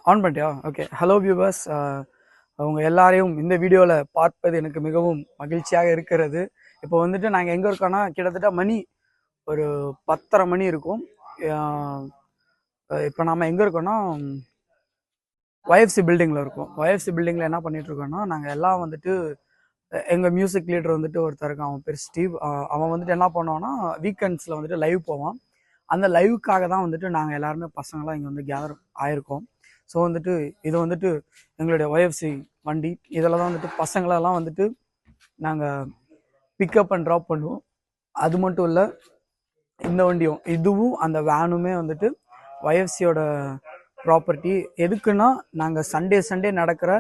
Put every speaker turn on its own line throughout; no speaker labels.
On பண்ணிட்டியா? Okay. Hello viewers, அவங்க எல்லாரையும் இந்த வீடியோவில் பார்ப்பது எனக்கு மிகவும் மகிழ்ச்சியாக இருக்கிறது. இப்போ வந்துட்டு நாங்கள் எங்கே இருக்கோன்னா, கிட்டத்தட்ட மணி ஒரு 10:30 மணி இருக்கும். இப்போ நாம் எங்கே இருக்கோன்னா, YFC பில்டிங்கில் இருக்கோம். YFC பில்டிங்கில் என்ன பண்ணிகிட்ருக்கோன்னா, நாங்கள் எல்லாம் வந்துட்டு எங்கள் மியூசிக் லீடர் வந்துட்டு ஒருத்தர் இருக்கான், அவன் பேர் ஸ்டீவ். அவன் வந்துட்டு என்ன பண்ணுவான்னா, வீக்கெண்ட்ஸில் வந்துட்டு லைவ் போவான். அந்த லைவுக்காக தான் வந்துட்டு நாங்கள் எல்லாருமே பசங்களாம் இங்கே வந்து கேதர் ஆகிருக்கோம். ஸோ வந்துட்டு இது வந்துட்டு எங்களுடைய YFC வண்டி. இதில் தான் வந்துட்டு பசங்களெல்லாம் வந்துட்டு நாங்கள் பிக்கப் அண்ட் ட்ராப் பண்ணுவோம். அது மட்டும் இல்லை, இந்த வண்டியும் இதுவும் அந்த வேனுமே வந்துட்டு YFCயோட ப்ராப்பர்ட்டி. எதுக்குன்னா, நாங்கள் சண்டே நடக்கிற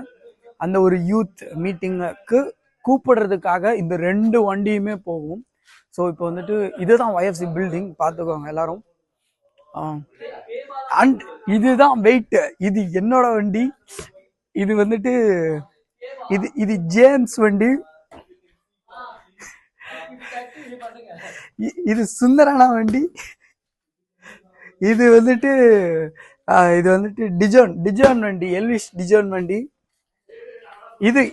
அந்த ஒரு யூத் மீட்டிங்குக்கு கூப்பிடுறதுக்காக இந்த 2 வண்டியுமே போகும். ஸோ இப்போ வந்துட்டு இதுதான் YFC பில்டிங், பார்த்துக்கோங்க எல்லாரும். அண்ட் இதுதான் வெயிட். இது என்னோட வண்டி. இது வந்துட்டு இது ஜேம்ஸ் வண்டி. இது சுந்தரானா வண்டி. இது வந்துட்டு டிஜோன் வண்டி, எல்விஸ் டிஜோன் வண்டி.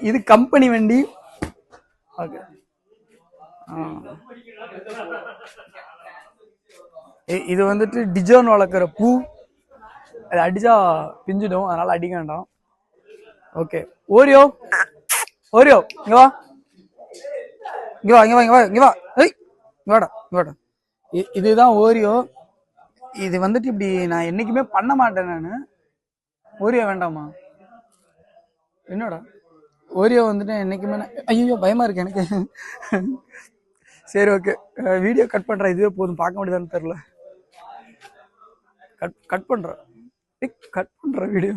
இது கம்பெனி வண்டி. ஓகே. இது வந்துட்டு டிஜோன் வளர்க்குற பூ. அது அடிச்சா பிஞ்சிடும், அதனால அடிக்க வேண்டாம். ஓகே. ஓரியோ இங்க வா, வாடா. இதுதான் ஓரியோ. இது வந்துட்டு இப்படி நான் என்னைக்குமே பண்ண மாட்டேன். நான் ஓரியோ வேண்டாமா? என்னடா ஓரியோ வந்துட்டு என்னைக்குமே ஐயோ பயமா இருக்கு எனக்கு. சரி, ஓகே. வீடியோ கட் பண்றேன். இதுவே போதும், பார்க்க முடியுதான்னு தெரியல. கட் பண்றேன் வீடியோ.